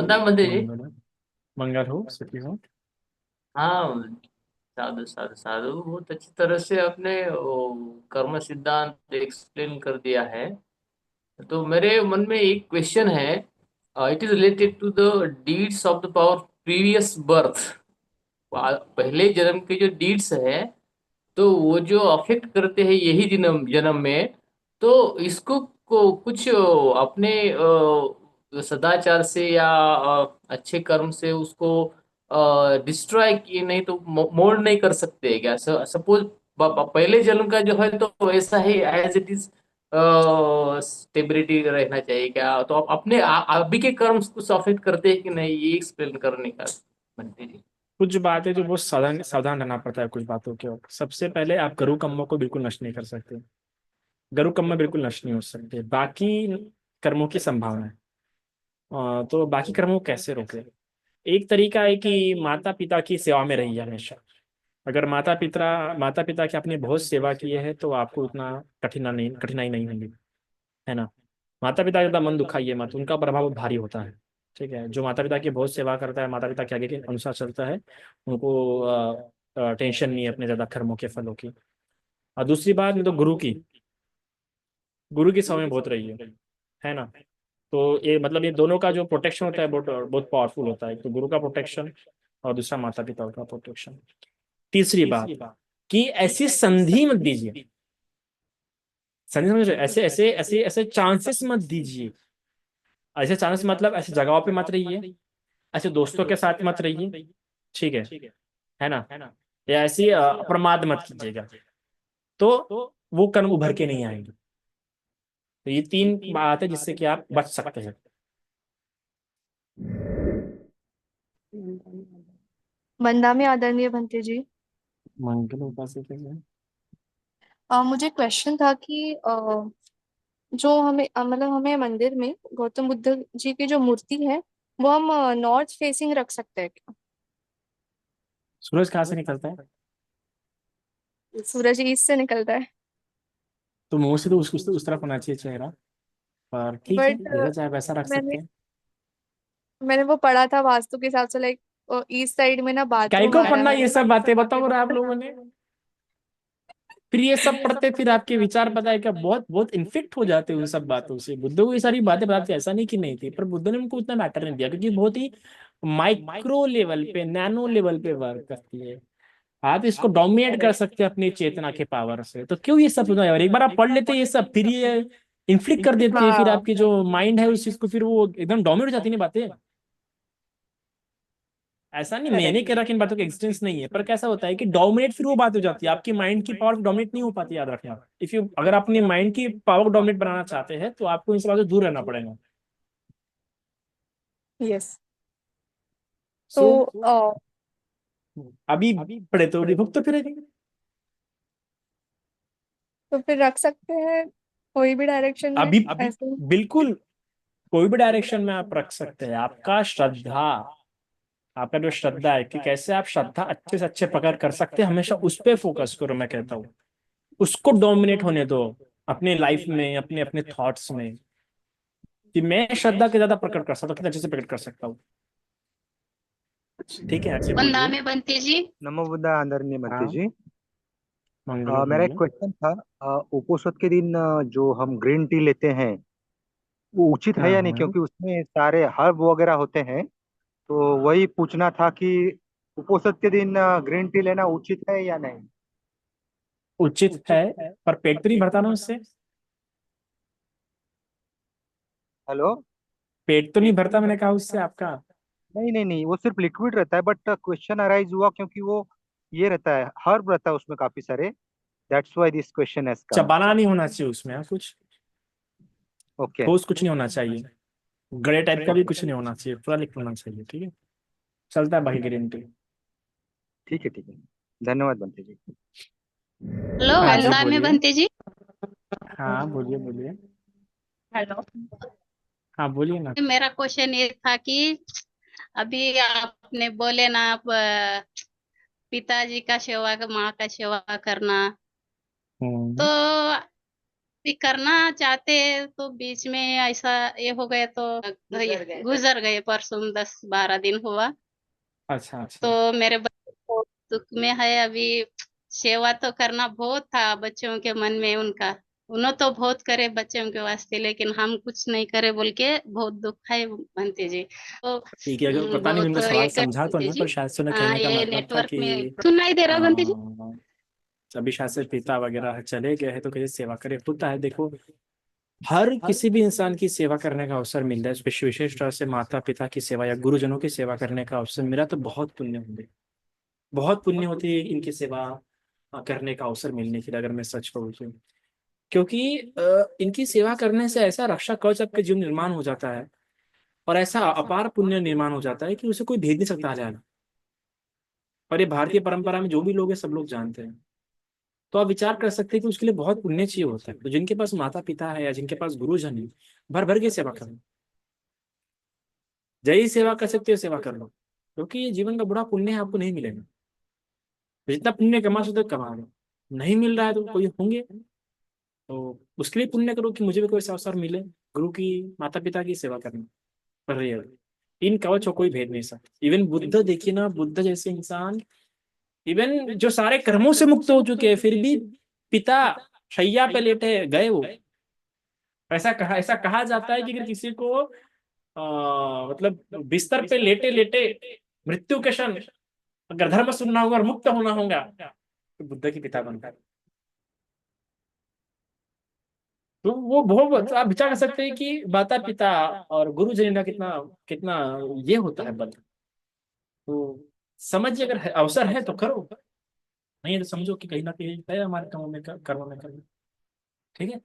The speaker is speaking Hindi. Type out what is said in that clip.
वंदना बंदे जी। मंगल मंगल हो, सुखी हो। हाँ, साधु साधु साधु, बहुत अच्छी तरह से आपने कर्म सिद्धांत एक्सप्लेन कर दिया है। तो मेरे मन में एक क्वेश्चन है। It is related to the deeds of the power previous birth. पहले जन्म के जो डीड्स है, तो वो जो अफेक्ट करते हैं यही जन्म जन्म में। तो इसको कुछ अपने सदाचार से या अच्छे कर्म से उसको डिस्ट्रॉय किए नहीं तो मोल्ड नहीं कर सकते क्या? सपोज पहले जन्म का जो है तो वैसा ही एज इट इज स्टेबिलिटी रहना चाहिए क्या? तो आप अपने अभी के कर्म कुछ अफेक्ट करते हैं कि नहीं, ये एक्सप्लेन करने का बनते जी। कुछ बातें जो बहुत सावधान सावधान रहना पड़ता है कुछ बातों के ऊपर। सबसे पहले आप गरु कर्मों को बिल्कुल नष्ट नहीं कर सकते। गरु कर्म बिल्कुल नष्ट नहीं हो सकते। बाकी कर्मों की संभावना है। तो बाकी कर्मों को कैसे रोके? एक तरीका है कि माता पिता की सेवा में रहिए हमेशा। अगर माता पिता की आपने बहुत सेवा की है तो आपको उतना कठिनाई नहीं होगी, है ना। माता पिता का ज्यादा मन दुखाइए मत, उनका प्रभाव बहुत भारी होता है। ठीक है, जो माता पिता की बहुत सेवा करता है, माता पिता के आगे के अनुसार चलता है, उनको टेंशन नहीं है अपने ज्यादा कर्मों के फलों की। और दूसरी बात नहीं तो गुरु की समय बहुत रही है ना। तो ये मतलब ये दोनों का जो प्रोटेक्शन होता है बहुत बहुत पावरफुल होता है। तो गुरु का प्रोटेक्शन और दूसरा माता पिता का प्रोटेक्शन। तीसरी बात कि ऐसी संधि मत दीजिए। संधि समझ, ऐसे ऐसे ऐसे ऐसे चांसेस मत दीजिए। ऐसे चांसेस मतलब ऐसे जगहों पे मत रहिए, ऐसे दोस्तों के साथ मत रहिए। ठीक है ना। या ऐसी प्रमाद मत कीजिएगा, तो वो कर्म उभर के नहीं आएंगे। तो ये तीन बात है जिससे कि आप बच सकते हैं। वंदा में आदरणीय भंते जी। मंगल उपासक है। मुझे क्वेश्चन था कि जो हमें मतलब हमें मंदिर में गौतम बुद्ध जी की जो मूर्ति है वो हम नॉर्थ फेसिंग रख सकते हैं क्या? सूरज कहाँ से निकलता है? सूरज ईस्ट से निकलता है। तो मुंह से तो उस तरफ होना चाहिए चेहरा। पर ठीक है, बट जैसा चाहे वैसा रख सकते मैंने हैं। मैंने वो पढ़ा था वास्तु के हिसाब से, लाइक ईस्ट साइड में ना काय बाथरूम को आता पढ़ना है। ये सब बातें बताओ रहे आप लोगों ने? फिर ये सब पढ़ते फिर आपके विचार पता है क्या, बहुत बहुत इन्फेक्ट हो जाते हैं उन सब बातों से। बुद्ध को ये सारी बातें बताते, ऐसा नहीं कि नहीं थी, पर बुद्ध ने उनको उतना मैटर नहीं दिया क्योंकि बहुत ही माइक्रो लेवल पे, नैनो लेवल पे वर्क करती है। आप इसको डोमिनेट कर सकते हैं अपनी चेतना के पावर से। तो क्यों ये सब सुना यार, एक बार आप पढ़ लेते ये सब, फिर ये इन्फ्लिक्ट कर देते हैं, फिर हाँ। आपकी जो माइंड है उस चीज को फिर वो एकदम डोमिनेट हो जाती है ना बातें। ऐसा नहीं, मैंने कह रहा कि इन बातों का एक्सटेंस नहीं है, पर कैसा होता है कि डोमिनेट फिर वो बात हो जाती है, आपकी माइंड की पावर डोमिनेट नहीं हो पाती। याद रखना, इफ यू अगर आप अपनी माइंड की पावर को डोमिनेट बनाना चाहते हैं तो आपको इन सब बातों से दूर रहना पड़ेगा। यस। तो सो अभी पढ़े तो विभुक्त तो फिर तो फिर रख सकते हैं कोई भी डायरेक्शन में अभी ऐसे। बिल्कुल कोई भी डायरेक्शन में आप रख सकते हैं। आपका जो श्रद्धा है कि कैसे आप श्रद्धा अच्छे से अच्छे प्रकार कर सकते हैं, हमेशा उस पर फोकस करो। मैं कहता हूँ उसको डोमिनेट होने दो अपने लाइफ में, अपने अपने थॉट्स में, कि मैं श्रद्धा के ज्यादा प्रकट कर सकता हूँ, कितना अच्छे से प्रकट कर सकता हूँ। ठीक है, ऐसे वंदना बोलिए। में बंती जी। नमो बुद्धा आदरणीय बनते हाँ, जी। मंगल मेरा एक बोलिए। क्वेश्चन था। उपोषद के दिन जो हम ग्रीन टी लेते हैं वो उचित है हाँ या नहीं, हाँ, क्योंकि उसमें सारे हर्ब वगैरह होते हैं। तो वही पूछना था कि उपोषद के दिन ग्रीन टी लेना उचित है या नहीं। उचित है, पर पेट तो नहीं भरता ना उससे। हेलो। पेट तो नहीं भरता मैंने कहा उससे आपका। नहीं नहीं नहीं, वो सिर्फ लिक्विड रहता है, बट क्वेश्चन अराइज हुआ क्योंकि वो ये रहता है, हर्ब रहता है उसमें काफी सारे। That's why this question has come. चबाना नहीं होना चाहिए उसमें, हाँ, कुछ ओके। ठोस कुछ नहीं होना चाहिए। गड़े टाइप का भी कुछ नहीं होना चाहिए, पूरा लिक्विड होना चाहिए। ठीक है, चलता है बाकी ग्रीन टी। ठीक है ठीक है। धन्यवाद बनते जी। हेलो हाँ जी वंदना में बोलिए। बंती जी। हाँ बोलिए बोलिए। हेलो। हाँ बोलिए ना। मेरा क्वेश्चन ये था कि अभी आपने बोले ना आप पिताजी का सेवा, माँ का सेवा करना। तो हम्म। भी करना चाहते हैं तो बीच में ऐसा ये हो गया तो गुजर गए परसों 10-12 दिन हुआ। अच्छा तो अच्छा। मेरे बच्चे को दुख में है अभी। सेवा तो करना बहुत था बच्चों के मन में उनका। उन्होंने तो बहुत करे बच्चों के वास्ते लेकिन हम कुछ नहीं करे बोल के बहुत दुख है बंटी जी। तो ठीक है, अगर पता नहीं बहुत उनका सवाल ये कर समझा तो बंटी नहीं, जी। पर शायद से उन्हें हाँ कहने का ये मतलब था नेटवर्क कि में सुनाई दे रहा बंटी जी। आ, अभी शायद से पिता वगैरह चले गए हैं तो कैसे सेवा करे, होता है। देखो, हर किसी भी इंसान की सेवा करने का अवसर मिलता है, विशेष तौर से माता पिता की सेवा या गुरुजनों की सेवा करने का अवसर मिला तो बहुत पुण्य होंगे, बहुत पुण्य होती है इनकी सेवा करने का अवसर मिलने के लिए, अगर मैं सच कहूँ तो। क्योंकि इनकी सेवा करने से ऐसा रक्षा कवच आपके जीवन निर्माण हो जाता है, और ऐसा अपार पुण्य निर्माण हो जाता है कि उसे कोई भेद नहीं सकता जाएगा। और ये भारतीय परंपरा में जो भी लोग हैं सब लोग जानते हैं। तो आप विचार कर सकते हैं कि उसके लिए बहुत पुण्य चाहिए होता है। तो जिनके पास माता पिता है या जिनके पास गुरुजन है, भर भर के सेवा करो, जय ही सेवा कर सकते हो सेवा कर लो, क्योंकि ये जीवन का बड़ा पुण्य है, आपको नहीं मिलेगा। जितना पुण्य कमा सकते हो कमा लो, नहीं मिल रहा है तो कोई होंगे, तो उसके लिए पुण्य करो कि मुझे भी कोई ऐसा अवसर मिले गुरु की, माता पिता की सेवा करने। पर ये इन कवच को कोई भेद नहीं सकता। इवन बुद्ध देखिए ना, बुद्ध जैसे इंसान, इवन जो सारे कर्मों से मुक्त हो चुके हैं, फिर भी पिता शैया पे लेटे गए वो। ऐसा कहा जाता है कि अगर किसी को मतलब बिस्तर पे लेटे लेटे मृत्यु के क्षण अगर धर्म सुनना होगा और मुक्त होना होगा तो बुद्ध की पिता बनता है। तो वो बहुत आप विचार कर सकते हैं कि माता पिता और गुरुजन का कितना कितना ये होता है बल। तो समझिए, अगर अवसर है तो करो, नहीं है तो समझो कि कहीं ना कहीं है हमारे कामों में कर्मों में करना। ठीक है।